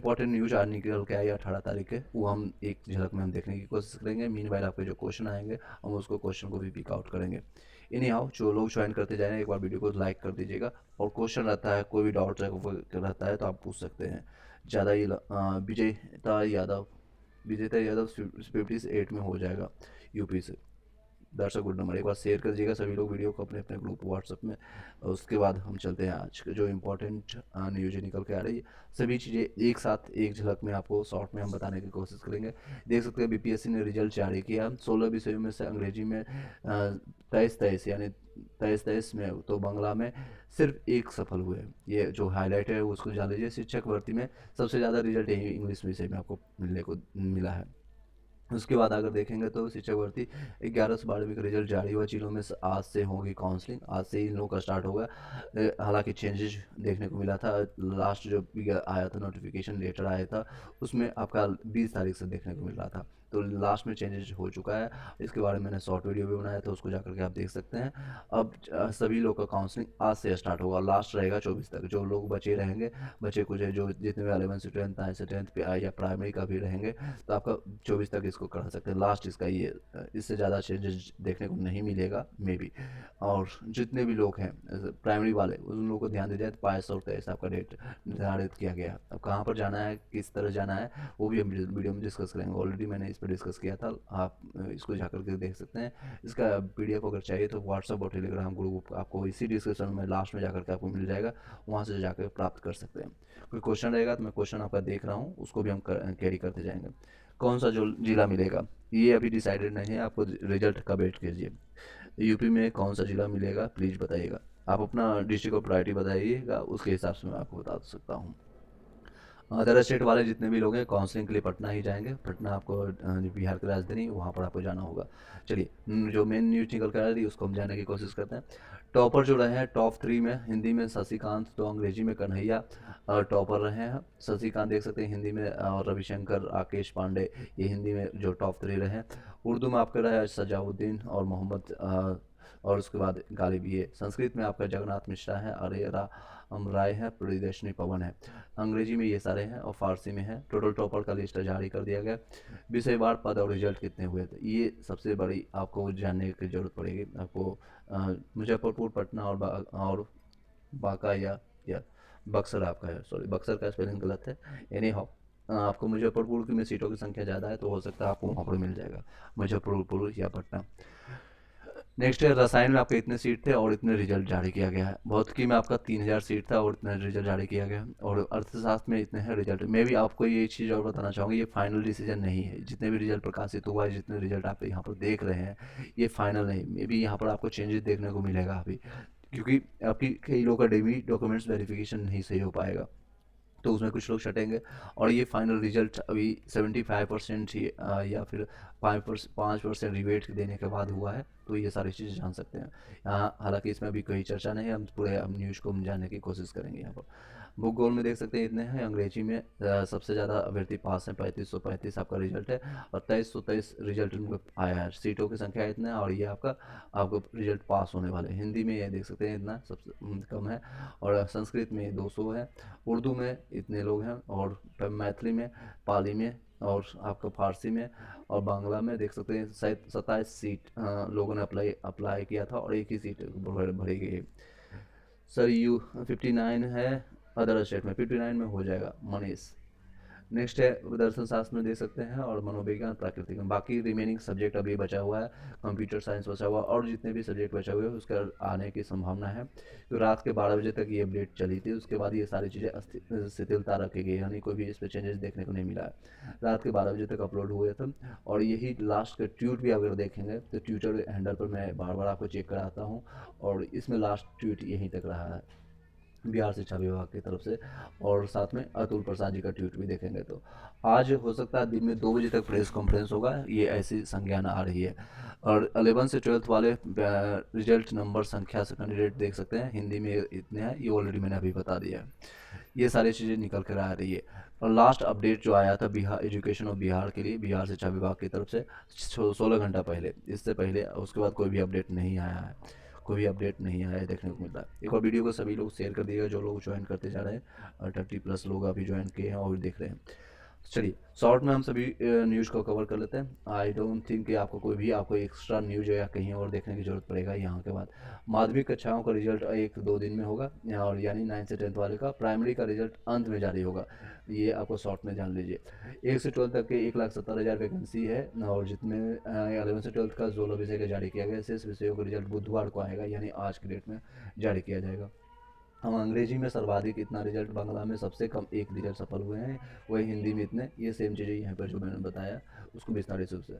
Important news आज निकल के आई 18 तारीख के, वो हम एक झलक में हम देखने की कोशिश करेंगे। मीनवाइल आपके जो क्वेश्चन आएंगे हम उसको क्वेश्चन को भी पिक आउट करेंगे। इन्हीं हाउ जो लोग ज्वाइन करते जाएंगे एक बार वीडियो को लाइक कर दीजिएगा, और क्वेश्चन रहता है कोई भी डाउट रहता है तो आप पूछ सकते हैं। ज़्यादा ये विजेता यादव 58 में हो जाएगा यूपी से। That's a good number. एक बार शेयर कर दीजिएगा सभी लोग वीडियो को अपने अपने ग्रुप व्हाट्सएप में। उसके बाद हम चलते हैं आज के जो इम्पोर्टेंट न्यूज निकल के आ रही है, सभी चीज़ें एक साथ एक झलक में आपको शॉर्ट में हम बताने की कोशिश करेंगे। देख सकते हैं बीपीएससी ने रिजल्ट जारी किया। 16 विषयों में से अंग्रेजी में 23 यानी 23 में, तो बांग्ला में सिर्फ एक सफल हुए। ये जो हाईलाइट है उसको जान लीजिए। शिक्षक भर्ती में सबसे ज़्यादा रिजल्ट यही इंग्लिश विषय में आपको मिलने को मिला है। उसके बाद अगर देखेंगे तो शिक्षक भर्ती 11 से 12वीं का रिजल्ट जारी हुआ। जिलों में आज से होगी काउंसलिंग, आज से इन लोगों का स्टार्ट होगा। हालांकि चेंजेस देखने को मिला था। लास्ट जो आया था नोटिफिकेशन लेटर आया था उसमें आपका 20 तारीख से देखने को मिल रहा था, तो लास्ट में चेंजेस हो चुका है। इसके बारे में मैंने शॉर्ट वीडियो भी बनाया था, उसको जाकर के आप देख सकते हैं। अब सभी लोग का काउंसलिंग आज से स्टार्ट होगा, लास्ट रहेगा 24 तक। जो लोग बचे रहेंगे, बचे कुछ जो जितने भी 11 से 10 9 से 10th पे या प्राइमरी का भी रहेंगे, तो आपका 24 तक इसको करा सकते हैं। लास्ट इसका ये, इससे ज़्यादा चेंजेस देखने को नहीं मिलेगा मे बी। और जितने भी लोग हैं प्राइमरी वाले, उन लोगों को ध्यान दिया जाए तो 22 और 23 आपका डेट निर्धारित किया गया है। अब कहाँ पर जाना है, किस तरह जाना है, वो भी हम वीडियो में डिस्कस करेंगे। ऑलरेडी मैंने इस पर डिस्कस किया था, आप इसको जाकर के देख सकते हैं। इसका पीडीएफ अगर चाहिए तो व्हाट्सअप और टेलीग्राम ग्रुप आपको इसी डिस्क्रिप्शन में लास्ट में जाकर के आपको मिल जाएगा, वहाँ से जाकर प्राप्त कर सकते हैं। कोई क्वेश्चन रहेगा तो मैं क्वेश्चन आपका देख रहा हूँ, उसको भी हम कैरी करते जाएंगे। कौन सा जो जिला मिलेगा ये अभी डिसाइडेड नहीं है, आपको रिजल्ट का वेट कीजिए। यूपी में कौन सा जिला मिलेगा प्लीज़ बताइएगा। आप अपना डिस्ट्रिक्ट और प्रायोरिटी बताइएगा, उसके हिसाब से मैं आपको बता सकता हूँ। अदर स्टेट वाले जितने भी लोग हैं काउंसलिंग के लिए पटना ही जाएंगे। पटना आपको बिहार की राजधानी, वहाँ पर आपको जाना होगा। चलिए जो मेन न्यूज निकल कर आ रही है उसको हम जानने की कोशिश करते हैं। टॉपर जो रहे हैं टॉप 3 में, हिंदी में शशिकांत, तो अंग्रेजी में कन्हैया टॉपर रहे हैं। शशिकांत देख सकते हैं हिंदी में, और रविशंकर, राकेश पांडे ये हिंदी में जो टॉप 3 रहे हैं। उर्दू में आपका रहा है सजाउद्दीन और मोहम्मद, और उसके बाद गालिब। ये संस्कृत में आपका जगन्नाथ मिश्रा है, आर्यरा राय है, प्रियदर्शनी पवन है। अंग्रेजी में ये सारे हैं और फारसी में है। टोटल टॉपर का लिस्ट जारी कर दिया गया। विषयवार पद और रिजल्ट कितने हुए थे, ये सबसे बड़ी आपको जानने की जरूरत पड़ेगी। आपको मुजफ्फरपुर, पटना और बांका या बक्सर आपका है, सॉरी बक्सर का स्पेलिंग गलत है। एनी हाउ आपको मुजफ्फरपुर में सीटों की संख्या ज़्यादा है, तो हो सकता है आपको वहाँ पर मिल जाएगा, मुजफ्फरपुर या पटना। नेक्स्ट है रसायन में आपके इतने सीट थे और इतने रिजल्ट जारी किया गया है। भौतिकी में आपका 3000 सीट था और इतने रिजल्ट जारी किया गया। और अर्थशास्त्र में इतने हैं रिजल्ट। मैं भी आपको ये चीज़ और बताना चाहूँगा, ये फाइनल डिसीजन नहीं है। जितने भी रिजल्ट प्रकाशित हुआ है, जितने रिजल्ट आप यहाँ पर देख रहे हैं, ये फाइनल नहीं। मे बी यहाँ पर आपको चेंजेस देखने को मिलेगा अभी, क्योंकि आपकी कई लोगों का डेवी डॉक्यूमेंट्स वेरिफिकेशन नहीं सही हो पाएगा, तो उसमें कुछ लोग छटेंगे। और ये फाइनल रिजल्ट अभी 75% ही या फिर 5% रिवेट देने के बाद हुआ है, तो ये सारी चीज़ें जान सकते हैं यहाँ। हालांकि इसमें अभी कोई चर्चा नहीं है, हम न्यूज़ को हम जानने की कोशिश करेंगे यहाँ पर। भूगोल में देख सकते हैं इतने हैं। अंग्रेजी में सबसे ज़्यादा अभ्यर्थी पास हैं, 3535 आपका रिजल्ट है, और 2323 रिजल्ट उनको आया है। सीटों की संख्या इतना है और ये आपको रिजल्ट पास होने वाले। हिंदी में ये देख सकते हैं इतना सबसे कम है, और संस्कृत में 200 है, उर्दू में इतने लोग हैं, और मैथिली में, पाली में, और आपका फारसी में और बांग्ला में देख सकते हैं 27 सीट लोगों ने अप्लाई किया था और एक ही सीट भरी गई। सर 59 है, अदर स्टेट में 59 में हो जाएगा मनीष। नेक्स्ट है दर्शन शास्त्र में दे सकते हैं, और मनोविज्ञान, प्राकृतिक में। बाकी रिमेनिंग सब्जेक्ट अभी बचा हुआ है, कंप्यूटर साइंस बचा हुआ, और जितने भी सब्जेक्ट बचे हुए हैं उसका आने की संभावना है। तो रात के 12 बजे तक ये अपडेट चली थी, उसके बाद ये सारी चीज़ें शिथिलता रखी गई, यानी कोई भी इस पर चेंजेस देखने को नहीं मिला है। रात के 12 बजे तक अपलोड हुए थे, और यही लास्ट का ट्वीट भी अगर देखेंगे तो ट्विटर हैंडल पर मैं बार बार आपको चेक कराता हूँ, और इसमें लास्ट ट्वीट यहीं तक रहा है बिहार शिक्षा विभाग की तरफ से। और साथ में अतुल प्रसाद जी का ट्वीट भी देखेंगे तो आज हो सकता है दिन में 2 बजे तक प्रेस कॉन्फ्रेंस होगा, ये ऐसी संज्ञान आ रही है। और 11 से 12th वाले रिजल्ट नंबर संख्या से कैंडिडेट देख सकते हैं, हिंदी में इतने हैं, ये ऑलरेडी मैंने अभी बता दिया है। ये सारी चीज़ें निकल कर आ रही है। और लास्ट अपडेट जो आया था बिहार एजुकेशन ऑफ बिहार के लिए, बिहार शिक्षा विभाग की तरफ से 16 घंटा पहले, इससे पहले उसके बाद कोई भी अपडेट नहीं आया है। कोई भी अपडेट नहीं आया है देखने को मिल रहा है। एक और वीडियो को सभी लोग शेयर कर दिएगा जो लोग ज्वाइन करते जा रहे हैं, 30+ लोग अभी ज्वाइन किए हैं और देख रहे हैं। चलिए शॉर्ट में हम सभी न्यूज़ को कवर कर लेते हैं। आई डोंट थिंक कि आपको एक्स्ट्रा न्यूज या कहीं और देखने की जरूरत पड़ेगा। यहाँ के बाद माध्यमिक कक्षाओं का रिजल्ट 1-2 दिन में होगा, और यानी 9 से 10 वाले का प्राइमरी का रिजल्ट अंत में जारी होगा। ये आपको शॉर्ट में जान लीजिए। 1 से 12 तक के 1,70,000 वैकेंसी है, और जितने 11 से 12 का 16 विषय का जारी किया गया। शेष विषयों का रिजल्ट बुधवार को आएगा, यानी आज की डेट में जारी किया जाएगा। हम अंग्रेजी में सर्वाधिक इतना रिजल्ट, बांग्ला में सबसे कम एक रिजल्ट सफल हुए हैं, वही हिंदी में इतने। ये सेम चीज़ें यहाँ पर जो मैंने बताया उसको विस्तारित रूप से।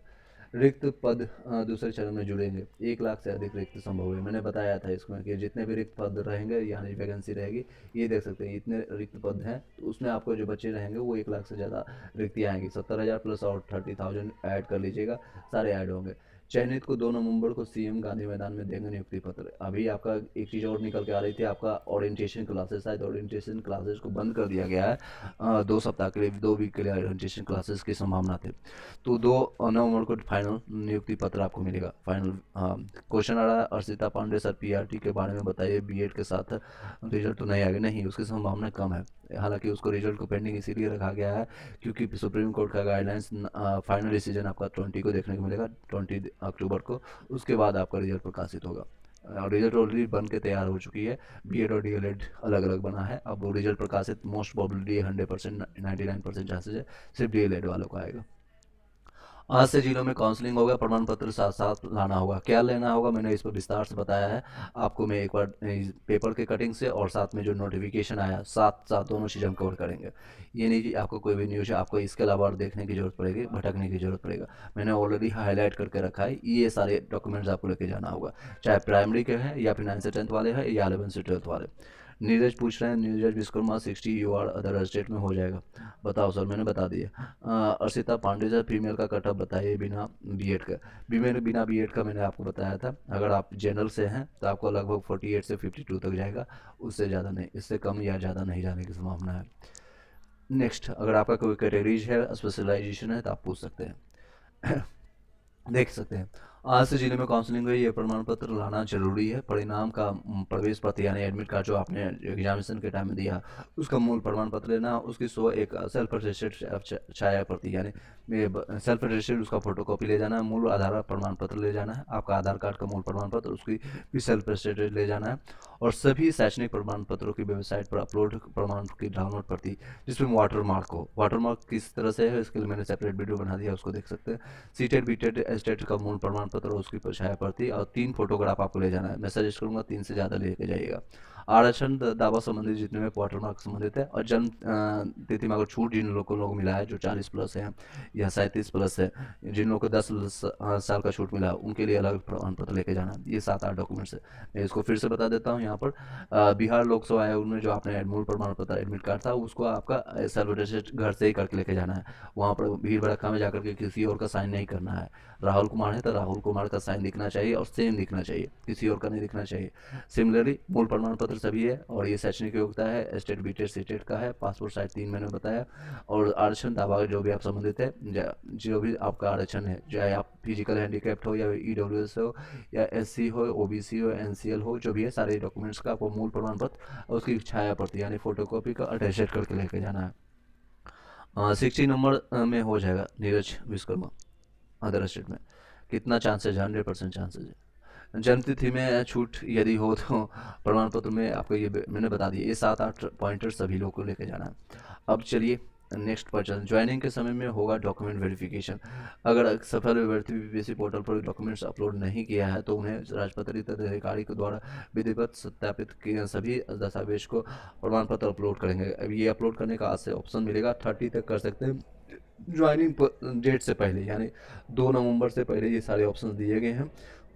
रिक्त पद दूसरे चरण में जुड़ेंगे। 1 लाख से अधिक रिक्त संभव है। मैंने बताया था इसमें कि जितने भी रिक्त पद रहेंगे यानी वैकेंसी रहेगी, ये देख सकते हैं इतने रिक्त पद हैं, तो उसमें आपको जो बच्चे रहेंगे वो 1 लाख से ज़्यादा रिक्तियाँ आएंगी। 70,000 प्लस और 30,000 ऐड कर लीजिएगा, सारे ऐड होंगे। चयनित को 2 नवंबर को सीएम गांधी मैदान में देंगे नियुक्ति पत्र। अभी आपका एक चीज़ और निकल के आ रही थी, आपका ओरिएंटेशन क्लासेस, शायद ओरिएंटेशन क्लासेस को बंद कर दिया गया है 2 सप्ताह के लिए, 2 वीक के लिए ओरिएंटेशन क्लासेस की संभावना थी। तो 2 नवंबर को फाइनल नियुक्ति पत्र आपको मिलेगा। फाइनल क्वेश्चन आ रहा है, अर्षिता पांडे सर पीआरटी के बारे में बताइए, बीएड के साथ रिजल्ट तो नहीं आएगा। नहीं, उसकी संभावना कम है। हालांकि उसको रिजल्ट को पेंडिंग इसीलिए रखा गया है क्योंकि सुप्रीम कोर्ट का गाइडलाइंस फाइनल डिसीजन आपका 20 को देखने को मिलेगा, 20 अक्टूबर को। उसके बाद आपका रिजल्ट प्रकाशित होगा। और रिजल्ट ऑलरेडी बन के तैयार हो चुकी है। बीएड और डीएलएड अलग अलग बना है। अब वो रिजल्ट प्रकाशित मोस्ट प्रोबेबली 100%, 99% चांसेज है सिर्फ डीएलएड वालों को आएगा। आज से जिलों में काउंसलिंग होगा, प्रमाण पत्र साथ साथ लाना होगा। क्या लेना होगा मैंने इस पर विस्तार से बताया है आपको। मैं एक बार पेपर के कटिंग से और साथ में जो नोटिफिकेशन आया, साथ साथ दोनों चीज़ हम कवर करेंगे। ये नहीं कि आपको कोई भी न्यूज़ है आपको इसके अलावा और देखने की जरूरत पड़ेगी, भटकने की जरूरत पड़ेगा। मैंने ऑलरेडी हाईलाइट करके रखा है। ये सारे डॉक्यूमेंट्स आपको लेके जाना होगा, चाहे प्राइमरी के हैं या फिर 9 से 10 वाले हैं या 11 से 12 वाले। नीरज पूछ रहे हैं, Neeraj Vishwakarma 60 UR other state में हो जाएगा। बताओ सर, मैंने बता दिया। अर्षिता पांडे सर फीमेल का कटअप बताइए बिना बीएड का। बिना बीएड का मैंने आपको बताया था। अगर आप जनरल से हैं तो आपको लगभग 48 से 52 तक जाएगा, उससे ज़्यादा नहीं, इससे कम या ज़्यादा नहीं जाने की संभावना है। नेक्स्ट, अगर आपका कोई कैटेगरीज है, स्पेशलाइजेशन है, तो आप पूछ सकते हैं। देख सकते हैं आज से जिले में काउंसलिंग हुई। ये प्रमाण पत्र लाना जरूरी है। परिणाम का प्रवेश पत्र यानी एडमिट कार्ड जो आपने एग्जामिनेशन के टाइम में दिया, उसका मूल प्रमाण पत्र लेना। उसकी एक सेल्फ अटेस्टेड छाया प्रति यानी सेल्फ अटेस्टेड उसका फोटोकॉपी ले जाना है। मूल आधार प्रमाण पत्र ले जाना है। आपका आधार कार्ड का मूल प्रमाण पत्र, उसकी भी सेल्फ अटेस्टेड ले जाना है। और सभी शैक्षणिक प्रमाण पत्रों की वेबसाइट पर अपलोड प्रमाण की डाउनलोड प्रति जिसमें वाटरमार्क हो। वाटरमार्क किस तरह से है इसके लिए मैंने सेपरेट वीडियो बना दिया, उसको देख सकते हैं। सीटेड बीटेड एस्टेट का मूल प्रमाण पत्र और उसकी छाया प्रति और 3 फोटोग्राफ आपको ले जाना है। मैं सजेस्ट करूंगा 3 से ज़्यादा लेके जाइएगा। आरक्षण दावा संबंधित जितने में वाटरमार्क संबंधित है, और जन्म तिथि में अगर छूट जिन लोगों को मिला है जो 40+ है या 37+ है, जिन लोगों को 10 साल का छूट मिला उनके लिए अलग प्रमाण पत्र लेके जाना। ये 7-8 डॉक्यूमेंट्स है। मैं इसको फिर से बता देता हूँ यहाँ पर। बिहार लोकसभा आयोग में जो आपने मूल प्रमाण पत्र एडमिट कार्ड था उसको आपका सेल्फ अटेस्टेड घर से ही करके लेके जाना है। वहाँ पर भीड़ भड़का में जाकर के किसी और का साइन नहीं करना है। राहुल कुमार है तो राहुल कुमार का साइन दिखना चाहिए और सेम दिखना चाहिए, किसी और का नहीं दिखना चाहिए। सिमिलरली मूल प्रमाण पत्र सभी है, और ये शैक्षणिक योग्यता है, स्टेट बीटेड सीटेड का है, पासपोर्ट साइज 3 मैंने बताया। और आरक्षण दावा जो भी आप संबंधित है, जो भी आपका आरक्षण है, चाहे आप फिजिकल हैंडीकैप्ड हो या ईडब्ल्यूएस हो या एससी हो, ओबीसी हो, एनसीएल हो, जो भी है सारे डॉक्यूमेंट्स का आपको मूल प्रमाण पत्र उसकी छाया प्रति यानी फोटोकॉपी का अटैच करके लेके जाना है। 60 नंबर में हो जाएगा नीरज विश्वकर्मा अदर स्टेट में। कितना चांसेज है? 100% चांसेज है। जन्मतिथि में छूट यदि हो तो प्रमाण पत्र में आपको ये मैंने बता दिया। ये 7-8 पॉइंटर सभी लोग को लेके जाना है। अब चलिए नेक्स्ट पर चलते। ज्वाइनिंग के समय में होगा डॉक्यूमेंट वेरिफिकेशन। अगर सफल अभ्यर्थी बीपीएससी पोर्टल पर डॉक्यूमेंट्स अपलोड नहीं किया है तो उन्हें राजपत्रित अधिकारी के द्वारा विधिवत सत्यापित किए सभी दस्तावेज को प्रमाण पत्र अपलोड करेंगे। अब ये अपलोड करने का आज से ऑप्शन मिलेगा, 30 तक कर सकते हैं ज्वाइनिंग डेट से पहले, यानी 2 नवंबर से पहले ये सारे ऑप्शन दिए गए हैं।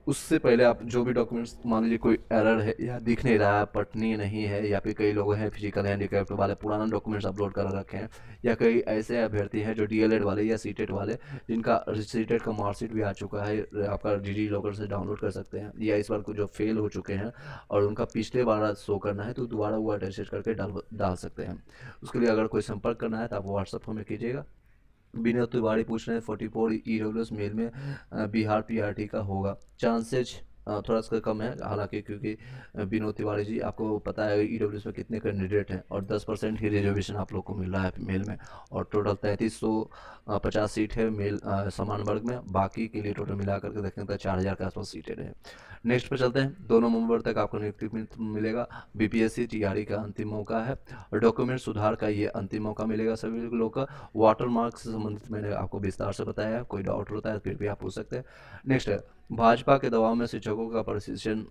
उससे पहले आप जो भी डॉक्यूमेंट्स, मान लीजिए कोई एरर है या दिख नहीं रहा है, पटनी नहीं है, या फिर कई लोग हैं फिजिकल हैंडीकैप्ड वाले पुराना डॉक्यूमेंट्स अपलोड कर रखे हैं, या कई ऐसे अभ्यर्थी हैं जो डीएलएड वाले या सीटेड वाले जिनका सीटेड का मार्कशीट भी आ चुका है, आपका डिजी लॉकर से डाउनलोड कर सकते हैं, या इस बार को जो फेल हो चुके हैं और उनका पिछले बार शो करना है तो दोबारा वो अटैच करके डाल सकते हैं। उसके लिए अगर कोई संपर्क करना है तो आप व्हाट्सअप हमें कीजिएगा। विनोद तिवारी पूछ रहे हैं 44 ईडब्ल्यूएस मेल में बिहार पीआरटी का होगा। चांसेज थोड़ा सा कम है हालांकि, क्योंकि विनोद तिवारी जी, आपको पता है ईडब्ल्यूएस में कितने कैंडिडेट हैं और 10% ही रिजर्वेशन आप लोग को मिल रहा है मेल में, और टोटल 3350 सीट है मेल समान वर्ग में। बाकी के लिए टोटल मिला करके देखें तो 4000 के आसपास सीटें रहे। नेक्स्ट पे चलते हैं। 2 नवंबर तक आपको नियुक्ति मिलेगा। बीपीएससी टीआरई का अंतिम मौका है और डॉक्यूमेंट सुधार का ये अंतिम मौका मिलेगा सभी लोग का। वाटर मार्क से संबंधित मैंने आपको विस्तार से बताया है, कोई डाउट होता है फिर भी आप पूछ सकते हैं। नेक्स्ट है, भाजपा के दबाव में शिक्षकों का प्रशिक्षण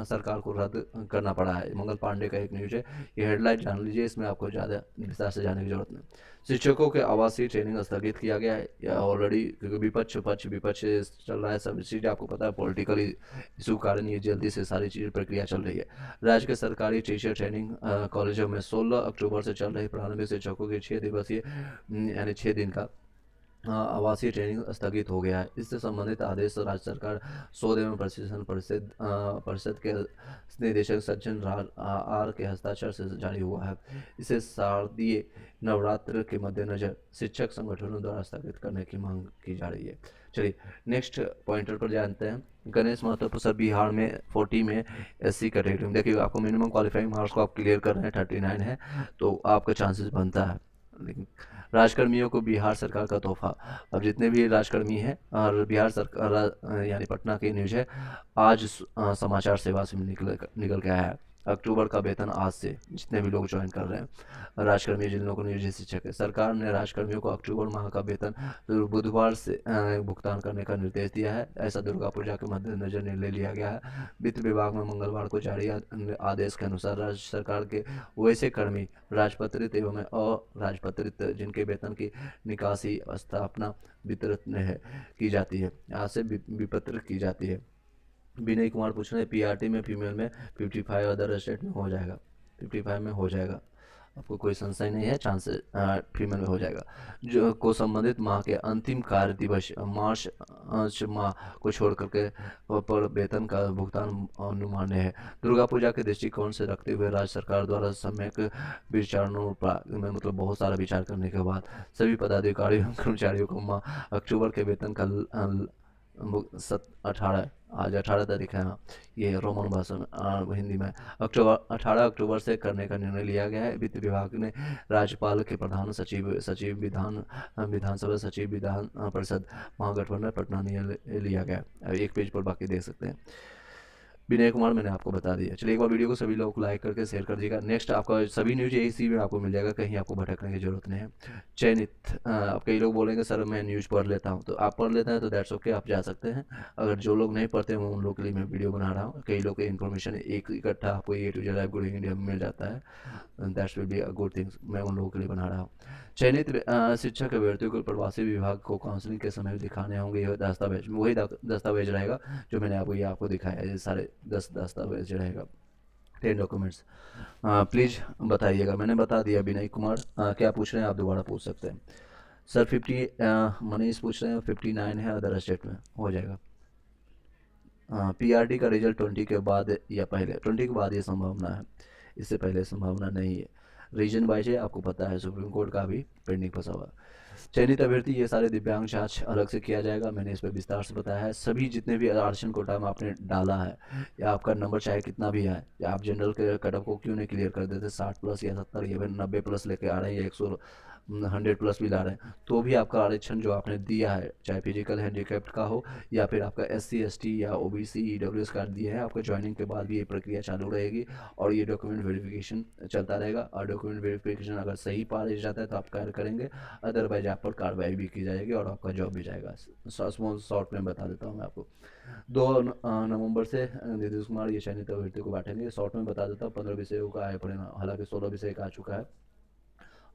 सरकार को रद्द करना पड़ा है। मंगल पांडे का एक न्यूज है, ये हेडलाइन जान लीजिए, इसमें आपको ज़्यादा विस्तार से जाने की जरूरत नहीं। शिक्षकों के आवासीय ट्रेनिंग स्थगित किया गया है ऑलरेडी, क्योंकि विपक्ष चल रहा है, सब चीज़ आपको पता है, पॉलिटिकल इशू कारण ये जल्दी से सारी चीज़ प्रक्रिया चल रही है। राज्य के सरकारी टीचर ट्रेनिंग कॉलेजों में 16 अक्टूबर से चल रही प्रारंभिक शिक्षकों की 6 दिवसीय यानी 6 दिन का आवासीय ट्रेनिंग स्थगित हो गया है। इससे संबंधित आदेश राज्य सरकार 100 एवं प्रशिक्षण परिषद के निदेशक सज्जन आर के हस्ताक्षर से जारी हुआ है। इसे शारदीय नवरात्र के मद्देनजर शिक्षक संगठनों द्वारा स्थगित करने की मांग की जा रही है। चलिए नेक्स्ट पॉइंटर पर जानते हैं। गणेश महतो सर, बिहार में 40 में एससी कैटेगरी में देखिए, आपको मिनिमम क्वालिफाइंग मार्क्स को आप क्लियर कर रहे हैं, 39 है, तो आपका चांसेस बनता है। लेकिन राजकर्मियों को बिहार सरकार का तोहफा। अब जितने भी राजकर्मी हैं और बिहार सरकार यानी पटना की न्यूज है, आज समाचार सेवा से निकल के आया है। अक्टूबर का वेतन आज से जितने भी लोग ज्वाइन कर रहे हैं राजकर्मी, जिन लोगों को नियोजित शिक्षक है, सरकार ने राजकर्मियों को अक्टूबर माह का वेतन बुधवार से भुगतान करने का निर्देश दिया है। ऐसा दुर्गा पूजा के मद्देनजर निर्णय लिया गया है। वित्त विभाग में मंगलवार को जारी आदेश के अनुसार राज्य सरकार के वैसे कर्मी, राजपत्रित एवं अराजपत्रित जिनके वेतन की निकासी स्थापना वितरित है की जाती है, यहाँ से विपत्रित की जाती है। विनय कुमार पूछ रहे हैं, पीआरटी में फीमेल में 55, अदर स्टेट में हो जाएगा, 55 में हो जाएगा, आपको कोई संशय नहीं है, चांस फीमेल में हो जाएगा। जो को संबंधित माह के अंतिम कार्य दिवस मार्च माह को छोड़ करके पर वेतन का भुगतान अनुमान्य है। दुर्गा पूजा के दृष्टिकोण से रखते हुए राज्य सरकार द्वारा सम्यक विचारों में मतलब बहुत सारा विचार करने के बाद सभी पदाधिकारियों कर्मचारियों को माह अक्टूबर के वेतन का 18 आज 18 तारीख है, ये रोमन भाषा में हिंदी में 18 अक्टूबर से करने का निर्णय लिया गया है। वित्त विभाग ने राज्यपाल के प्रधान सचिव विधानसभा सचिव विधान परिषद महागठबंधन पटना लिया गया। एक पेज पर बाकी देख सकते हैं। विनय कुमार मैंने आपको बता दिया। चलिए एक बार वीडियो को सभी लोग लाइक करके शेयर कर दीजिएगा। नेक्स्ट आपका सभी न्यूज इसी में आपको मिल जाएगा, कहीं आपको भटकने की जरूरत नहीं है। चयनित अब कई लोग बोलेंगे सर मैं न्यूज़ पढ़ लेता हूँ, तो आप पढ़ लेते हैं तो दैट्स ओके, आप जा सकते हैं। अगर जो लोग नहीं पढ़ते हैं उन लोग के लिए मैं वीडियो बना रहा हूँ। कई लोग की इन्फॉर्मेशन एक इकट्ठा आपको A to Z live good India में मिल जाता है, that's will be a good things, मैं उन लोगों के लिए बना रहा हूँ। चयनित शिक्षक अभ्यर्थियों को प्रवासी विभाग को काउंसलिंग के समय दिखाने होंगे ये दस्तावेज, वही दस्तावेज रहेगा जो मैंने आपको दिखाया है, ये सारे 10 दस्तावेज रहेगा, 10 डॉक्यूमेंट्स। प्लीज़ बताइएगा। मैंने बता दिया। विनय कुमार क्या पूछ रहे हैं, आप दोबारा पूछ सकते हैं। सर 50 मनीष पूछ रहे हैं 59 है, अदर स्टेट में हो जाएगा। पीआरटी का रिजल्ट 20 के बाद या पहले, 20 के बाद ये संभावना है, इससे पहले संभावना नहीं है। रीजन वाइज है, आपको पता है सुप्रीम कोर्ट का भी पेंडिंग फंसा हुआ। चयनित अभ्यर्थी ये सारे दिव्यांग जांच अलग से किया जाएगा, मैंने इस पर विस्तार से बताया है। सभी जितने भी आरक्षण कोटा में आपने डाला है या आपका नंबर चाहे कितना भी है, या आप जनरल के कट ऑफ को क्यों नहीं क्लियर कर देते, 60 प्लस या 70 या फिर 90 प्लस लेके आ रहे हैं या 100 प्लस भी ला रहे हैं, तो भी आपका आरक्षण जो आपने दिया है, चाहे फिजिकल हैंडीकैप्ड का हो या फिर आपका SC ST या OBC EWS कार्ड दिए हैं, आपका ज्वाइनिंग के बाद भी ये प्रक्रिया चालू रहेगी और ये डॉक्यूमेंट वेरिफिकेशन चलता रहेगा। और डॉक्यूमेंट वेरिफिकेशन अगर सही पाया जाता है तो आप कार्य करेंगे, अदरवाइज आप पर कार्रवाई भी की जाएगी और आपका जॉब भी जाएगा। शॉर्ट में बता देता हूँ मैं आपको। 2 नवंबर से नीतीश कुमार ये चयनित अभ्यर्थी को बांटेंगे। शॉर्ट में बता देता हूँ, 15 विषयों का आया परिणाम, हालांकि 16 विषय का आ चुका है।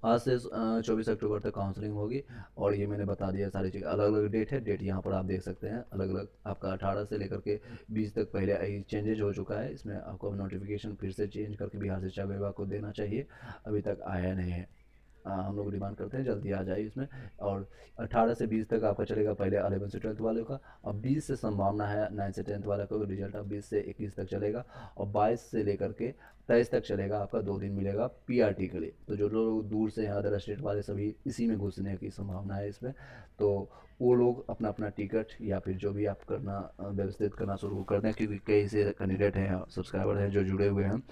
आज से 24 अक्टूबर तक काउंसलिंग होगी और ये मैंने बता दिया सारी चीज़। अलग अलग डेट है, डेट यहाँ पर आप देख सकते हैं अलग अलग। आपका 18 से लेकर के 20 तक पहले चेंजेज हो चुका है, इसमें आपको नोटिफिकेशन फिर से चेंज करके बिहार शिक्षा विभाग को देना चाहिए, अभी तक आया नहीं है। हम लोग डिमांड करते हैं जल्दी आ जाए इसमें। और 18 से 20 तक आपका चलेगा पहले 11 से 12 वालों का, और 20 से संभावना है 9 से 10 वाला का रिजल्ट अब 20 से 21 तक चलेगा, और 22 से लेकर के 23 तक चलेगा, आपका 2 दिन मिलेगा पीआरटी के लिए। तो जो लोग दूर से हैं, अदर स्टेट वाले, सभी इसी में घुसने की संभावना है इसमें। तो वो लोग अपना अपना टिकट या फिर जो भी आप करना व्यवस्थित करना शुरू कर दें, क्योंकि कई से कैंडिडेट हैं, सब्सक्राइबर हैं जो जुड़े हुए हैं,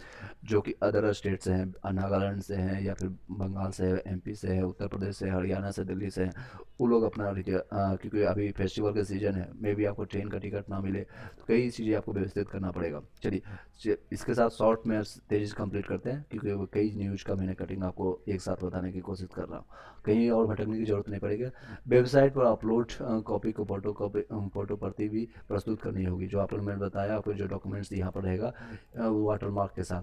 जो कि अदर स्टेट से हैं, नागालैंड से हैं या फिर बंगाल से है, एमपी से है, उत्तर प्रदेश से, हरियाणा से, दिल्ली से हैं। वो लोग अपना क्योंकि अभी फेस्टिवल का सीज़न है, मे भी आपको ट्रेन का टिकट ना मिले, तो कई चीज़ें आपको व्यवस्थित करना पड़ेगा। चलिए इसके साथ शॉर्ट में तेज़ी से कंप्लीट करते हैं, क्योंकि वो कई न्यूज़ का मैंने कटिंग आपको एक साथ बताने की कोशिश कर रहा हूँ, कहीं और भटकने की ज़रूरत नहीं पड़ेगी। वेबसाइट पर अपलोड कॉपी को फोटो प्रति भी प्रस्तुत करनी होगी। जो आपने मैंने बताया, आपको जो डॉक्यूमेंट्स यहाँ पर रहेगा वाटर मार्क के साथ,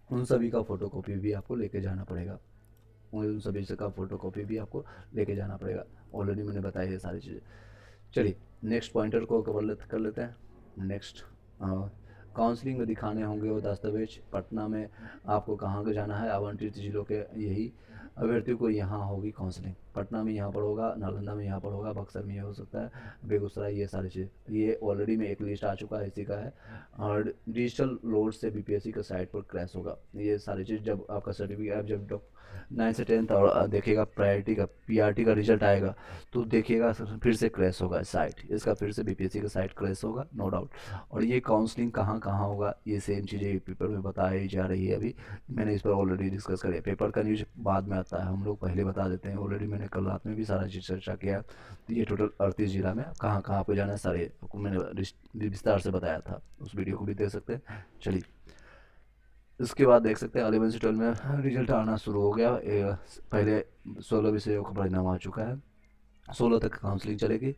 उन सभी का फ़ोटोकॉपी भी आपको लेके जाना पड़ेगा। उन सभी से का फ़ोटोकॉपी भी आपको लेके जाना पड़ेगा। ऑलरेडी मैंने बताई ये सारी चीज़ें। चलिए नेक्स्ट पॉइंटर को कर लेते हैं। नेक्स्ट काउंसलिंग में दिखाने होंगे वो दस्तावेज। पटना में आपको कहाँ को जाना है, आवंटित जिलों के यही अभ्यर्थियों को यहाँ होगी काउंसलिंग। पटना में यहाँ पर होगा, नालंदा में यहाँ पर होगा, बक्सर में ये हो सकता है, बेगूसराय, ये सारी चीज़। ये ऑलरेडी में एक लिस्ट आ चुका है इसी का है। और डिजिटल लोड से बीपीएससी का साइट पर क्रैश होगा। ये सारी चीज़ जब आपका सर्टिफिकेट, जब 9 से 10 और देखिएगा प्रायोरिटी का पीआरटी का रिजल्ट आएगा, तो देखिएगा फिर से क्रैश होगा साइट, इसका फिर से बीपीएससी का साइट क्रैश होगा, नो डाउट। और ये काउंसलिंग कहाँ कहाँ होगा, ये सेम चीज़ें पेपर में बताई जा रही है। अभी मैंने इस पर ऑलरेडी डिस्कस करी है। पेपर का न्यूज बाद में आता है, हम लोग पहले बता देते हैं। ऑलरेडी मैंने कल रात में भी सारा चीज़ चर्चा किया। तो ये टोटल 38 जिला में कहाँ कहाँ पे जाना है, सारे आपको मैंने विस्तार से बताया था, उस वीडियो को भी देख सकते हैं। चलिए इसके बाद देख सकते हैं 11 से 12 में रिजल्ट आना शुरू हो गया। पहले 16 विषयों का परिणाम आ चुका है, 16 तक काउंसलिंग चलेगी।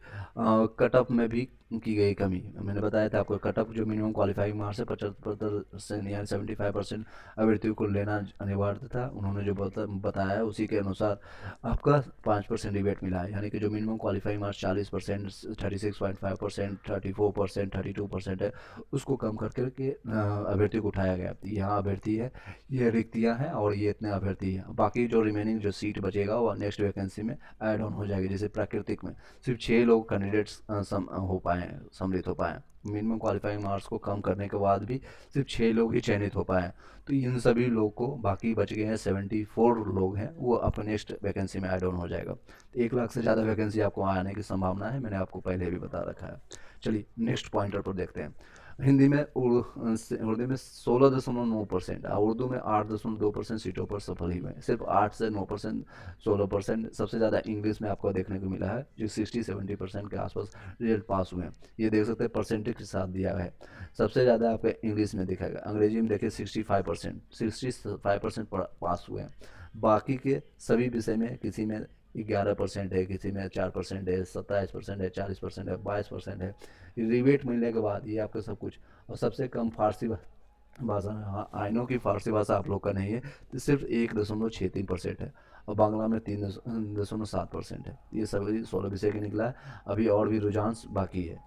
कट ऑफ में भी की गई कमी, मैंने बताया था आपको। कट ऑफ जो मिनिमम क्वालिफाइंग मार्क्स है 75% यानी 75% अभ्यर्थियों को लेना अनिवार्य था। उन्होंने जो बताया उसी के अनुसार आपका 5% रिबेट मिला है, यानी कि जो मिनिमम क्वालिफाइंग मार्क्स 40%, 36.5%, 34%, 32% है, उसको कम करके अभ्यर्थी को उठाया गया। यहाँ अभ्यर्थी है, ये रिक्तियाँ हैं और ये इतने अभ्यर्थी हैं। बाकी जो रिमेनिंग जो सीट बचेगा वो नेक्स्ट वैकेंसी में ऐड ऑन हो जाएगी। जैसे प्राकृतिक में सिर्फ 6 लोग कैंडिडेट्स हो पाए हैं, सम्मिलित हो पाए हैं। मिनिमम क्वालिफाइंग मार्क्स को कम करने के बाद भी सिर्फ 6 लोग ही चयनित हो पाए हैं। तो इन सभी लोग को, बाकी बच गए हैं 74 लोग हैं, वो अपने नेक्स्ट वैकेंसी में ऐड ऑन हो जाएगा। तो 1 लाख से ज़्यादा वैकेंसी आपको आने की संभावना है, मैंने आपको पहले भी बता रखा है। चलिए नेक्स्ट पॉइंटर पर देखते हैं। हिंदी में उर्दू में 16.9% और उर्दू में 8.2% सीटों पर सफल ही हुए। सिर्फ 8 से 9%, 16%। सबसे ज़्यादा इंग्लिश में आपको देखने को मिला है, जो 60-70% के आसपास रिजल्ट पास हुए हैं। ये देख सकते हैं परसेंटेज के साथ दिया है। सबसे ज़्यादा आपको इंग्लिश में दिखाएगा। अंग्रेजी में देखिए 65% पास हुए हैं। बाकी के सभी विषय में किसी में 11% है, किसी में 4% है, 27% है, 40% है, 22% है। रिबेट मिलने के बाद ये आपका सब कुछ। और सबसे कम फारसी भाषा में, हाँ आई नो कि फारसी भाषा आप लोग का नहीं है, तो सिर्फ 1.63% है। और बांग्ला में 3.7% है। ये सभी 16 विषय के निकला है। अभी और भी रुझान बाकी है,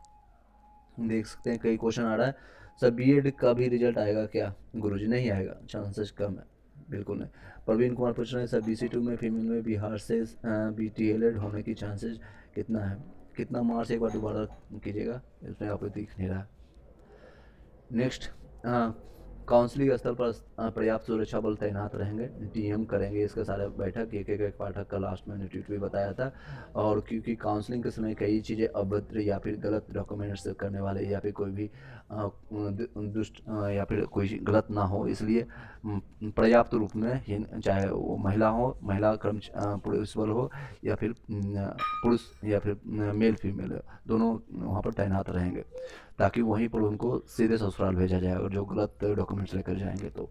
देख सकते हैं। कई क्वेश्चन आ रहा है, सर बीएड का भी रिजल्ट आएगा क्या? गुरुजी नहीं आएगा, चांसेस कम है, बिल्कुल नहीं। प्रवीण कुमार पूछ रहे हैं, सर BC2 में फीमेल में बिहार से BTLED होने की चांसेस कितना है? कितना मार्क्स एक बार दोबारा कीजिएगा, इसमें आपको दिख नहीं रहा। नेक्स्ट, काउंसलिंग स्थल पर पर्याप्त सुरक्षा बल तैनात रहेंगे, डीएम करेंगे इसका सारा बैठक। एक पाठक का लास्ट मैंने ट्वीट भी बताया था। और क्योंकि काउंसलिंग के समय कई चीज़ें अभद्र या फिर गलत डॉक्यूमेंट्स करने वाले या फिर कोई भी दुष्ट या फिर कोई गलत ना हो, इसलिए पर्याप्त रूप में, चाहे वो महिला हो, महिला पुलिस बल हो, या फिर पुरुष, या फिर मेल फीमेल, दोनों वहाँ पर तैनात रहेंगे, ताकि वहीं पर उनको सीधे ससुराल भेजा जाए और जो गलत डॉक्यूमेंट्स लेकर जाएंगे तो।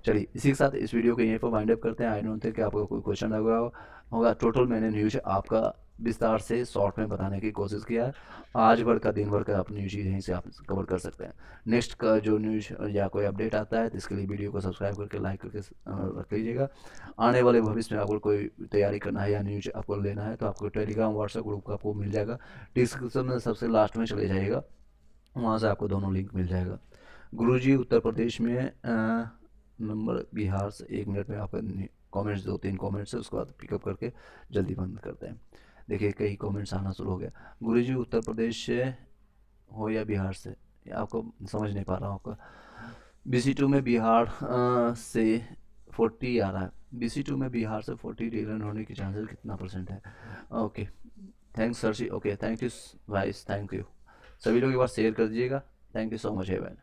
चलिए इसी के साथ इस वीडियो को यहीं पर वाइंड अप करते हैं। आई डोंट थिंक कि आपका कोई क्वेश्चन लगा होगा। टोटल मैंने न्यूज आपका विस्तार से शॉर्ट में बताने की कोशिश किया है। आज भर का, दिन भर का आप न्यूज यहीं से आप कवर कर सकते हैं। नेक्स्ट का जो न्यूज या कोई अपडेट आता है तो इसके लिए वीडियो को सब्सक्राइब करके लाइक करके रख लीजिएगा। आने वाले भविष्य में आपको कोई तैयारी करना है या न्यूज आपको लेना है तो आपको टेलीग्राम व्हाट्सएप ग्रुप का आपको मिल जाएगा। डिस्क्रिप्शन में सबसे लास्ट में चले जाइएगा, वहाँ से आपको दोनों लिंक मिल जाएगा। गुरुजी उत्तर प्रदेश में नंबर बिहार से, 1 मिनट में आपका कमेंट्स 2-3 कमेंट्स है, उसके बाद पिकअप करके जल्दी बंद करते हैं। देखिए कई कमेंट्स आना शुरू हो गया। गुरुजी उत्तर प्रदेश से हो या बिहार से, आपको समझ नहीं पा रहा हूँ आपका। BC2 में बिहार से 40 आ रहा है। BC2 में बिहार से 40 डिलन होने की चांसेस कितना परसेंट है? Okay, thanks sir ji. Okay, thank you वाइस, थैंक यू। सभी लोग एक बार शेयर कर दीजिएगा। थैंक यू सो मच है मैन।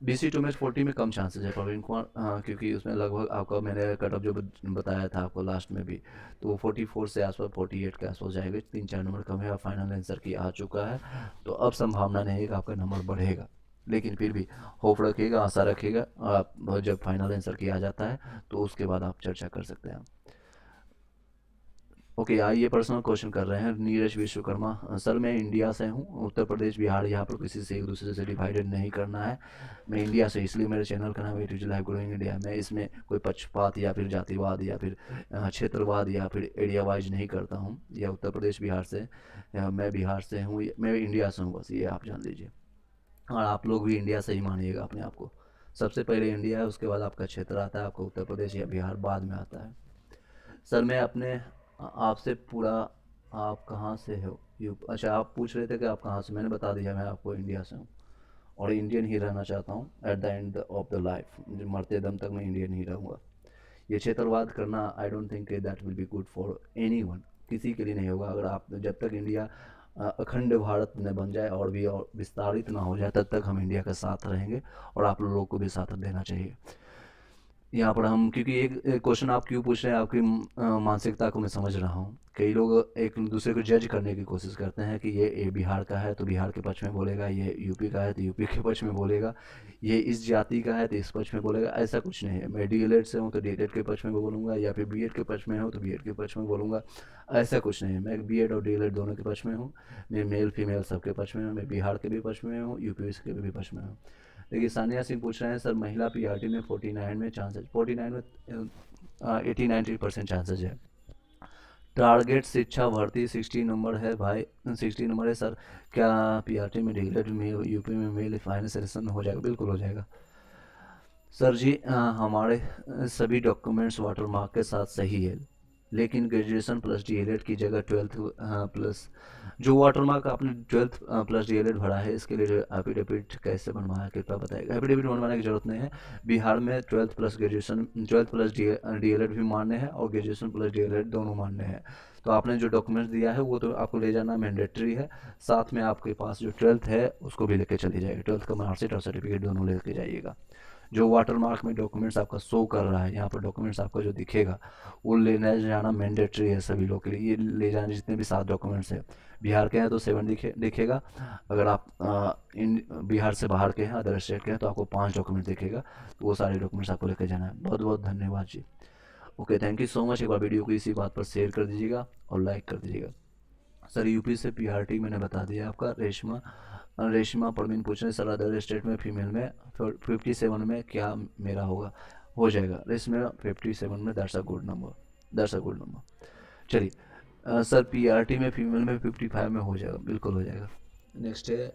BC2 में 40 में कम चांसेस है प्रवीण कुमार, क्योंकि उसमें लगभग आपका मैंने कट ऑफ जो बताया था आपको लास्ट में भी, तो वो 44 से आसपास 48 के आसपास जाएगा। 3-4 नंबर कम है और फाइनल आंसर की आ चुका है, तो अब संभावना नहीं है कि आपका नंबर बढ़ेगा, लेकिन फिर भी होप रखिएगा, आशा रखिएगा। आप जब फाइनल आंसर की आ जाता है तो उसके बाद आप चर्चा कर सकते हैं। ओके, आइए पर्सनल क्वेश्चन कर रहे हैं नीरज विश्वकर्मा। सर मैं इंडिया से हूँ, उत्तर प्रदेश बिहार यहाँ पर किसी से एक दूसरे से डिवाइडेड नहीं करना है। मैं इंडिया से, इसलिए मेरे चैनल का नाम है टू लाइव ग्रोइंग इंडिया। मैं इसमें कोई पक्षपात या फिर जातिवाद या फिर क्षेत्रवाद या फिर एरिया वाइज नहीं करता हूँ। या उत्तर प्रदेश बिहार से, मैं बिहार से हूँ, मैं इंडिया से हूँ, बस ये आप जान लीजिए। और आप लोग भी इंडिया से ही मानिएगा अपने आप को। सबसे पहले इंडिया है, उसके बाद आपका क्षेत्र आता है, आपका उत्तर प्रदेश या बिहार बाद में आता है। सर मैं अपने आपसे पूरा, आप कहाँ से हो? यू अच्छा, आप पूछ रहे थे कि आप कहाँ से, मैंने बता दिया मैं आपको इंडिया से हूँ और इंडियन ही रहना चाहता हूँ at the end of the life. मरते दम तक मैं इंडियन ही रहूँगा। ये क्षेत्रवाद करना I don't think that will be good for any one, किसी के लिए नहीं होगा। अगर आप, जब तक इंडिया अखंड भारत न बन जाए और भी और विस्तारित ना हो जाए, तब तक हम इंडिया का साथ रहेंगे और आप लोगों को भी साथ देना चाहिए। यहाँ पर हम, क्योंकि एक क्वेश्चन आप क्यों पूछ रहे हैं, आपकी मानसिकता को मैं समझ रहा हूँ। कई लोग एक दूसरे को जज करने की कोशिश करते हैं कि ये बिहार का है तो बिहार के पक्ष में बोलेगा, ये यूपी का है तो यूपी के पक्ष में बोलेगा, ये इस जाति का है तो इस पक्ष में बोलेगा। ऐसा कुछ नहीं है। मैं डीएलएड से हूँ तो डीएलएड के पक्ष में बोलूँगा, या फिर बीएड के पक्ष में हूँ तो बीएड के पक्ष में बोलूँगा। ऐसा कुछ नहीं है। मैं बीएड और डीएलएड दोनों के पक्ष में हूँ। मैं मेल फीमेल सबके पक्ष में हूँ। मैं बिहार के भी पक्ष में हूँ, यूपी के भी पक्ष में हूँ। देखिए सानिया सिंह पूछ रहे हैं सर महिला पीआरटी में 49 में चांसेस, 49 में 80-90% चांसेस है। टारगेट शिक्षा भर्ती 60 नंबर है भाई, 60 नंबर है सर। क्या पीआरटी में डिग्रेड में यूपी में मेल फाइनल सिलेक्शन हो जाएगा? बिल्कुल हो जाएगा सर जी। हमारे सभी डॉक्यूमेंट्स वाटरमार्क के साथ सही है, लेकिन ग्रेजुएशन प्लस डीएलएड की जगह 12th प्लस, जो वाटरमार्क आपने 12th प्लस डीएलएड भरा है, इसके लिए एफिडेविट कैसे बनवाया कृपया बताएगा। एफिडेविट बनवाने की जरूरत नहीं है। बिहार में 12th plus graduation, 12th plus DElEd भी मान्य है और ग्रेजुएशन प्लस डीएलएड दोनों मान्य है। तो आपने जो डॉक्यूमेंट्स दिया है वो तो आपको ले जाना मैंडेटरी है। साथ में आपके पास जो 12th है उसको भी लेके चली जाएगी। 12th का मार्कशीट और सर्टिफिकेट दोनों लेके जाइएगा। जो वाटरमार्क में डॉक्यूमेंट्स आपका शो कर रहा है, यहाँ पर डॉक्यूमेंट्स आपका जो दिखेगा वो लेने जाना मैंडेटरी है सभी लोग के लिए। ये ले जाने जितने भी 7 डॉक्यूमेंट्स हैं, बिहार के हैं तो 7 दिखेगा। अगर आप इन बिहार से बाहर के हैं, अदर स्टेट के हैं, तो आपको 5 डॉक्यूमेंट दिखेगा। तो वो सारे डॉक्यूमेंट्स आपको लेकर जाना है। बहुत बहुत धन्यवाद जी। Okay, thank you so much. एक बार वीडियो को इसी बात पर शेयर कर दीजिएगा और लाइक कर दीजिएगा। सर यूपी से पीआरटी मैंने बता दिया आपका। रेशमा, रेशमा परवीन पूछ रहे हैं सर अदर स्टेट में फीमेल में 57 में क्या मेरा होगा? हो जाएगा रेशमा, 57 में, that's a good number, that's a good number. चलिए सर पीआरटी में फीमेल में 55 में हो जाएगा, बिल्कुल हो जाएगा। नेक्स्ट है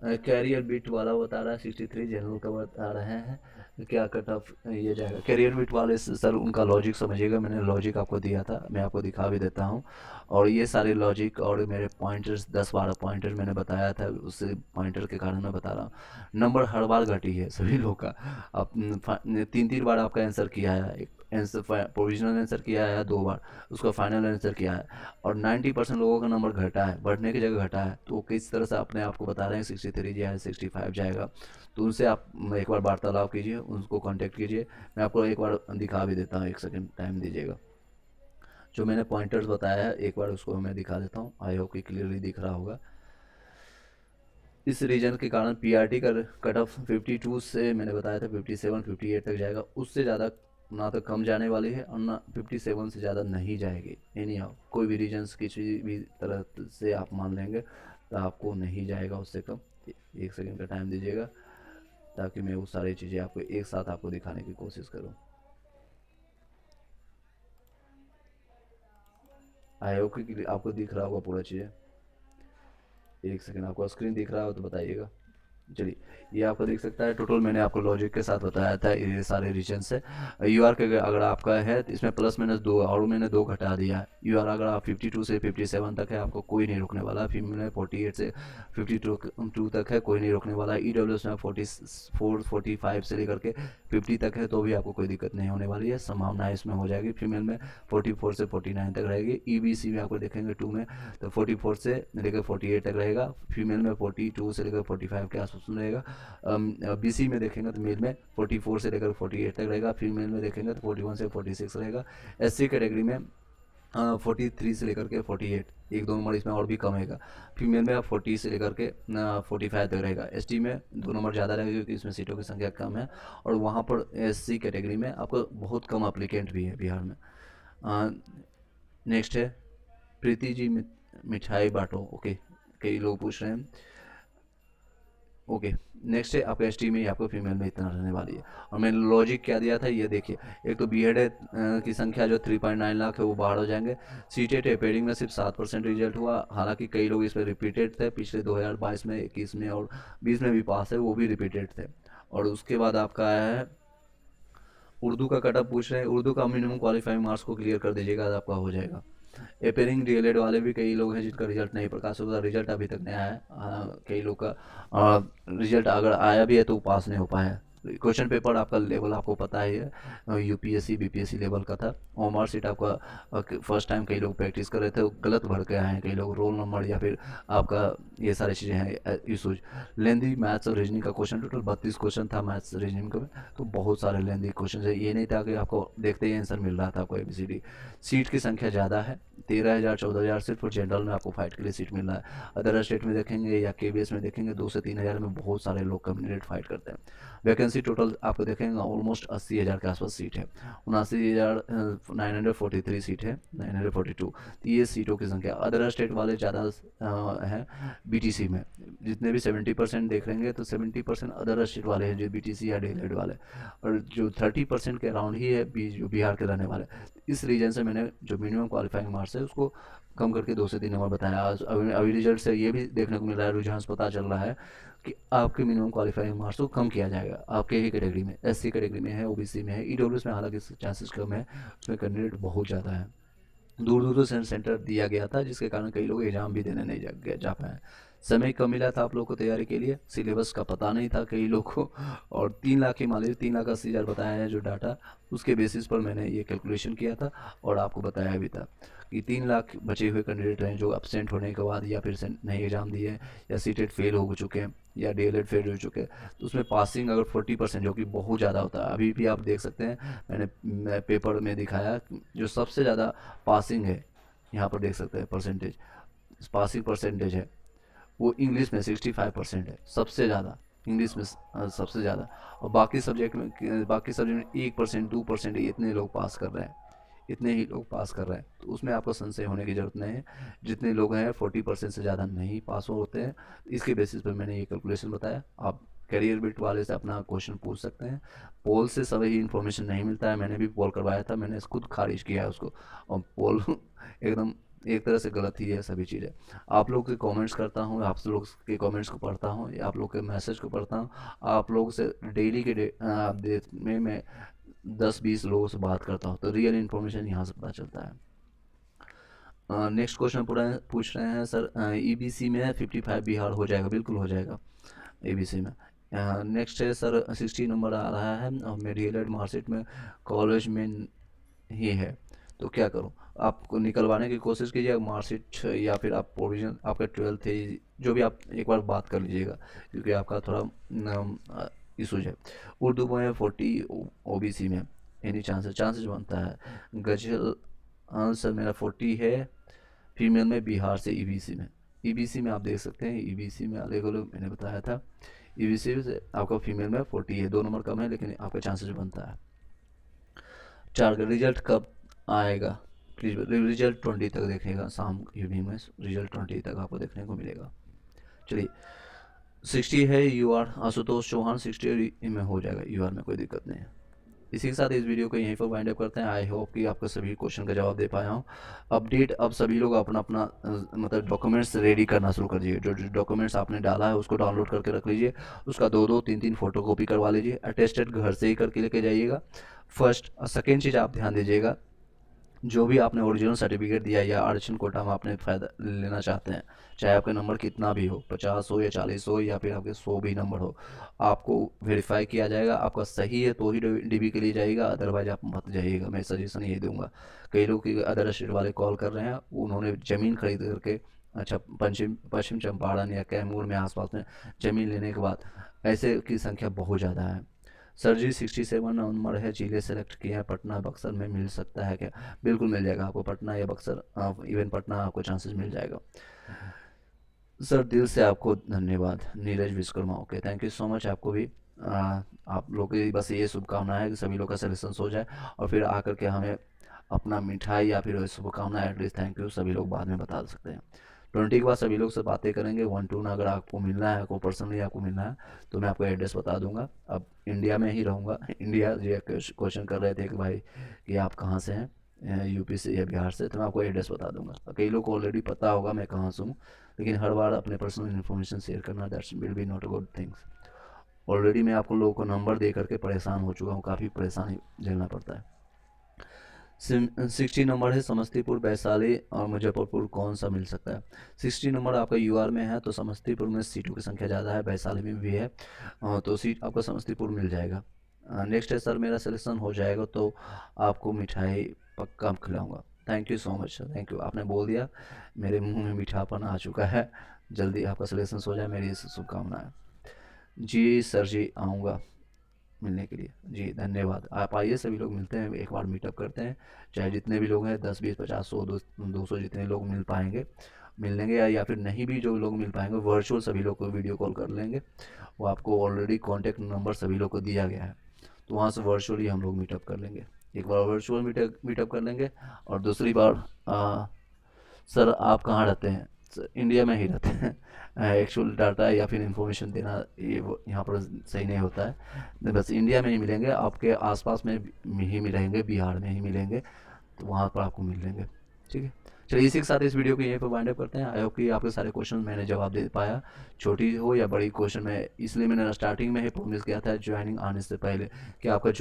कैरियर बिट वाला बता रहा है 63, जनरल का बता रहे हैं क्या कट ऑफ ये जाएगा। कैरियर बिट वाले सर उनका लॉजिक समझिएगा, मैंने लॉजिक आपको दिया था, मैं आपको दिखा भी देता हूँ। और ये सारे लॉजिक और मेरे पॉइंटर्स 10-12 पॉइंटर मैंने बताया था, उससे पॉइंटर के कारण मैं बता रहा हूँ। नंबर हर बार घटी है सभी लोग का। अब 3-3 बार आपका आंसर किया है, एक आंसर प्रोविजनल आंसर किया है 2 बार, उसका फाइनल आंसर किया है, और 90% लोगों का नंबर घटा है, बढ़ने की जगह घटा है। तो किस तरह से अपने आप को बता रहे हैं 63 जाए 65 जाएगा। तो उनसे आप एक बार वार्तालाप कीजिए, उनको कांटेक्ट कीजिए। मैं आपको एक बार दिखा भी देता हूँ, 1 सेकंड टाइम दीजिएगा। जो मैंने पॉइंटर्स बताया है एक बार उसको मैं दिखा देता हूँ, आई होप कि क्लियरली दिख रहा होगा। इस रीजन के कारण पीआरटी का कट ऑफ 52 से मैंने बताया था 57-58 तक जाएगा। उससे ज़्यादा ना तो कम जाने वाली है और ना 57 से ज़्यादा नहीं जाएगी। एनी हाउ कोई भी रीजन्स किसी भी तरह से आप मान लेंगे तो आपको नहीं जाएगा उससे कम। 1 सेकंड का टाइम दीजिएगा ताकि मैं वो सारी चीज़ें आपको एक साथ आपको दिखाने की कोशिश करूँ। आई होप कि आपको दिख रहा होगा पूरा चीज़ें। 1 सेकंड, आपको स्क्रीन दिख रहा हो तो बताइएगा। चलिए, ये आपको देख सकता है टोटल मैंने आपको लॉजिक के साथ बताया था, ये सारे रीजन्स है। यूआर के अगर आपका है तो इसमें प्लस माइनस दो और मैंने दो घटा दिया है। यूआर अगर आप 52 से 57 तक है आपको कोई नहीं रोकने वाला, फीमेल में 48 से 52 तक है कोई नहीं रोकने वाला। ईडब्ल्यूएस में 44 45 से लेकर के 50 तक है तो भी आपको कोई दिक्कत नहीं होने वाली है, संभावना इसमें हो जाएगी। फीमेल में 44 से 49 तक रहेगी। ईबीसी में आपको देखेंगे 2 में तो 44 से लेकर 48 तक रहेगा, फीमेल में 42 से लेकर 45 के आसपास में रहेगा। बीसी में देखेंगे तो मेल में 44 से लेकर 48 तक रहेगा, फीमेल में देखेंगे तो 41 से 46 रहेगा। एससी कैटेगरी में 43 से लेकर के 48, एक दो नंबर इसमें और भी कम रहेगा। फीमेल में 40 से लेकर के 45 तक रहेगा। एसटी में दो नंबर ज़्यादा रहेगा क्योंकि इसमें सीटों की संख्या कम है, और वहाँ पर एससी कैटेगरी में आपको बहुत कम अप्लीकेंट भी है बिहार में। नेक्स्ट है प्रीति जी मिठाई बांटो, ओके, कई लोग पूछ रहे हैं, ओके। नेक्स्ट है आपका एस टी में आपको फीमेल में इतना रहने वाली है। और मैंने लॉजिक क्या दिया था ये देखिए, एक तो बी एड की संख्या जो 3.9 लाख है वो बाहर हो जाएंगे। सीटेट पेडिंग में सिर्फ 7% रिजल्ट हुआ, हालांकि कई लोग इसमें रिपीटेड थे, पिछले 2022 में 21 में और 20 में भी पास है, वो भी रिपीटेड थे। और उसके बाद आपका है उर्दू का कटअप पूछ रहे हैं, उर्दू का मिनिमम क्वालिफाइंग मार्क्स को क्लियर कर दीजिएगा आपका हो जाएगा। अपेयरिंग डीएलएड वाले भी कई लोग हैं जिनका रिजल्ट नहीं प्रकाश हुआ, रिजल्ट अभी तक नहीं आया है। कई लोग का रिजल्ट अगर आया भी है तो पास नहीं हो पाया। क्वेश्चन पेपर आपका लेवल आपको पता ही है, यूपीएससी बीपीएससी लेवल का था। और मार्कशीट आपका फर्स्ट टाइम कई लोग प्रैक्टिस कर रहे थे, गलत भर के आए हैं कई लोग, रोल नंबर या फिर आपका ये सारी चीज़ें हैं इशूज। लेंदी मैथ्स और रीजनिंग का क्वेश्चन टोटल 32 क्वेश्चन था मैथ्स रीजनिंग का, तो बहुत सारे लेंदी क्वेश्चन है, ये नहीं था कि आपको देखते ही आंसर मिल रहा था आपको ABCD। सीट की संख्या ज़्यादा है, 13,000 14,000 सिर्फ जनरल में आपको फाइट के लिए सीट मिल रहा है। अदर स्टेट में देखेंगे या KBS में देखेंगे 2 से 3,000 में बहुत सारे लोग कैंडिडेट फाइट करते हैं। वैकेंसी टोटल आपको देखेंगे ऑलमोस्ट 80,000 के आसपास सीट है, 79,943 सीट है, 942, तो ये सीटों की संख्या। अदर स्टेट वाले ज़्यादा हैं BTC में, जितने भी 70% देख लेंगे तो 70% अदर स्टेट वाले हैं जो BTC या डीएलएड वाले, और जो 30% के अराउंड ही है जो बिहार के रहने वाले। इस रीजन से मैंने जो मिनिमम क्वालिफाइंग मार्क्स है उसको कम करके 2 से 3 नंबर बताया। अभी रिजल्ट से ये भी देखने को मिल रहा है, रुझान पता चल रहा है कि आपके मिनिमम क्वालिफाइंग मार्क्स को कम किया जाएगा आपके ही कैटेगरी में, SC कैटेगरी में है, OBC में है, EWS में हालांकि चांसेस कम है, उसमें कैंडिडेट बहुत ज़्यादा है। दूर दूर से सेंटर दिया गया था जिसके कारण कई लोग एग्जाम भी देने नहीं जा पाए। समय कम मिला था आप लोग को तैयारी के लिए, सिलेबस का पता नहीं था कई लोग को, और 3 लाख की मान लीजिए 3,80,000 बताया है जो डाटा, उसके बेसिस पर मैंने ये कैलकुलेशन किया था और आपको बताया भी था कि 3 लाख बचे हुए कैंडिडेट हैं जो अपसेंट होने के बाद या फिर नहीं एग्ज़ाम दिए या सीटेट फेल हो चुके हैं या डीएलएड फेल हो चुके हैं, तो उसमें पासिंग अगर 40% जो कि बहुत ज़्यादा होता है, अभी भी आप देख सकते हैं मैंने पेपर में दिखाया जो सबसे ज़्यादा पासिंग है, यहाँ पर देख सकते हैं परसेंटेज, पासिंग परसेंटेज है वो इंग्लिश में 65% है, सबसे ज़्यादा इंग्लिश में सबसे ज़्यादा। और बाकी सब्जेक्ट में 1% 2% इतने लोग पास कर रहे हैं, इतने ही लोग पास कर रहे हैं, तो उसमें आपको संशय होने की ज़रूरत नहीं है। जितने लोग हैं 40% से ज़्यादा नहीं पास होते हैं, इसके बेसिस पर मैंने ये कैलकुलेशन बताया। आप करियर बिट वाले से अपना क्वेश्चन पूछ सकते हैं, पोल से सभी इन्फॉर्मेशन नहीं मिलता है, मैंने भी पोल करवाया था, मैंने खुद खारिज किया है उसको, और पोल एकदम एक तरह से गलत ही है सभी चीज़ें। आप लोग के कमेंट्स करता हूँ, आप लोग के कमेंट्स को पढ़ता हूँ, आप लोग के मैसेज को पढ़ता हूँ, आप लोग से डेली के अपडेट में मैं 10-20 लोगों से बात करता हूँ, तो रियल इन्फॉर्मेशन यहाँ से पता चलता है। नेक्स्ट क्वेश्चन पूछ रहे हैं सर, EBC में 55 बिहार हो जाएगा? बिल्कुल हो जाएगा ABC में। नेक्स्ट है सर 60 नंबर आ रहा है और मेरी डीएलएड मार्कशीट में कॉलेज में ही है, तो क्या करूं? आपको निकलवाने की कोशिश कीजिएगा मार्कशीट, या फिर आप प्रोविजन आपका 12th है जो भी, आप एक बार बात कर लीजिएगा क्योंकि आपका थोड़ा इशूज है। उर्दू में 40, OBC में एनी चांसेस बनता है। गजल सर मेरा 40 है, फीमेल में बिहार से EBC में आप देख सकते हैं, EBC में अलग अलग मैंने बताया था, EBC से आपका फीमेल में 40 है, 2 नंबर कम है लेकिन आपका चांसेस बनता है। 4 का रिजल्ट कब आएगा? प्लीज़ रिजल्ट 20 तक देखेगा, शाम इवनिंग में रिजल्ट 20 तक आपको देखने को मिलेगा। चलिए 60 है, UR आशुतोष चौहान 60 में हो जाएगा, UR में कोई दिक्कत नहीं है। इसी के साथ इस वीडियो को यहीं पर वाइंड अप करते हैं। आई होप कि आपको सभी क्वेश्चन का जवाब दे पाया हूँ। अपडेट अब सभी लोग अपना अपना मतलब डॉक्यूमेंट्स रेडी करना शुरू कर दीजिए। जो जो डॉक्यूमेंट्स आपने डाला है उसको डाउनलोड करके रख लीजिए, उसका 2-2 3-3 फोटो कॉपी करवा लीजिए। अटेस्टेड घर से ही करके लेके जाइएगा फर्स्ट। और सेकेंड चीज़ आप ध्यान दीजिएगा, जो भी आपने ओरिजिनल सर्टिफिकेट दिया या आरक्षण कोटा में आपने फ़ायदा लेना चाहते हैं, चाहे आपका नंबर कितना भी हो, 50 हो या 40 हो या फिर आपके 100 भी नंबर हो, आपको वेरीफाई किया जाएगा। आपका सही है तो ही डीबी के लिए जाइएगा, अदरवाइज आप मत जाइएगा। मैं सजेशन यही दूंगा। कई लोग की अदर स्टेट वाले कॉल कर रहे हैं, उन्होंने ज़मीन खरीद करके, अच्छा, पश्चिम पश्चिम चंपारण या कैमूर में आसपास में ज़मीन लेने के बाद ऐसे की संख्या बहुत ज़्यादा है। सर जी 67 नंबर है, जिले सेलेक्ट किए हैं, पटना बक्सर में मिल सकता है क्या? बिल्कुल मिल जाएगा आपको, पटना या बक्सर, इवन पटना आपको चांसेस मिल जाएगा। सर दिल से आपको धन्यवाद। Neeraj Vishwakarma, okay, thank you so much. आपको भी आप लोग की बस ये शुभकामना है कि सभी लोग का सिलेक्शन हो जाए और फिर आकर के हमें अपना मिठाई या फिर शुभकामना, एटलीस्ट थैंक यू सभी लोग बाद में बता सकते हैं। 20 के बाद सभी लोग से बातें करेंगे 1-2 ना। अगर आपको मिलना है, आपको पर्सनली आपको मिलना है तो मैं आपको एड्रेस बता दूंगा। अब इंडिया में ही रहूँगा। इंडिया ये क्वेश्चन कर रहे थे कि भाई कि आप कहाँ से हैं, यूपी से या बिहार से, तो मैं आपको एड्रेस बता दूंगा। कई लोग को ऑलरेडी पता होगा मैं कहाँ से हूँ, लेकिन हर बार अपने पर्सनल इन्फॉर्मेशन शेयर करना that's will be not a good things. Already मैं आपको लोगों को नंबर दे करके परेशान हो चुका हूँ, काफ़ी परेशानी झेलना पड़ता है। 60 नंबर है, समस्तीपुर, वैशाली और मुजफ्फरपुर कौन सा मिल सकता है? 60 नंबर आपका यूआर में है तो समस्तीपुर में सीटों की संख्या ज़्यादा है, वैशाली में भी है, तो सीट आपका समस्तीपुर मिल जाएगा। नेक्स्ट है सर, मेरा सिलेक्शन हो जाएगा तो आपको मिठाई पक्का खिलाऊंगा। Thank you so much sir, thank you. आपने बोल दिया, मेरे मुंह में मीठापन आ चुका है। जल्दी आपका सिलेक्शन हो जाए, मेरी शुभकामनाएं। जी सर जी, आऊँगा मिलने के लिए। जी धन्यवाद। आप आइए, सभी लोग मिलते हैं, एक बार मीटअप करते हैं। चाहे जितने भी लोग हैं 10 20 50 100 200 जितने लोग मिल पाएंगे मिल लेंगे, या फिर नहीं भी जो लोग मिल पाएंगे वर्चुअल सभी लोग को वीडियो कॉल कर लेंगे। वो आपको ऑलरेडी कॉन्टैक्ट नंबर सभी लोग को दिया गया है, तो वहाँ से वर्चुअली हम लोग मीटअप कर लेंगे। एक बार वर्चुअल मीटअप कर लेंगे और दूसरी बार सर आप कहाँ रहते हैं? सर इंडिया में ही रहते हैं। एक्चुअल डाटा या फिर इंफॉर्मेशन देना ये यहाँ पर सही नहीं होता है। बस इंडिया में ही मिलेंगे, आपके आसपास में ही मिलेंगे, बिहार में ही मिलेंगे, तो वहाँ पर आपको मिल लेंगे। ठीक है, चलिए इसी के साथ इस वीडियो को यहीं पर वाइंड अप करते हैं। आई होप कि आपके सारे क्वेश्चन मैंने जवाब दे पाया, छोटी हो या बड़ी क्वेश्चन में। इसलिए मैंने स्टार्टिंग में ही प्रॉमिस किया था ज्वाइनिंग आने से पहले कि आपका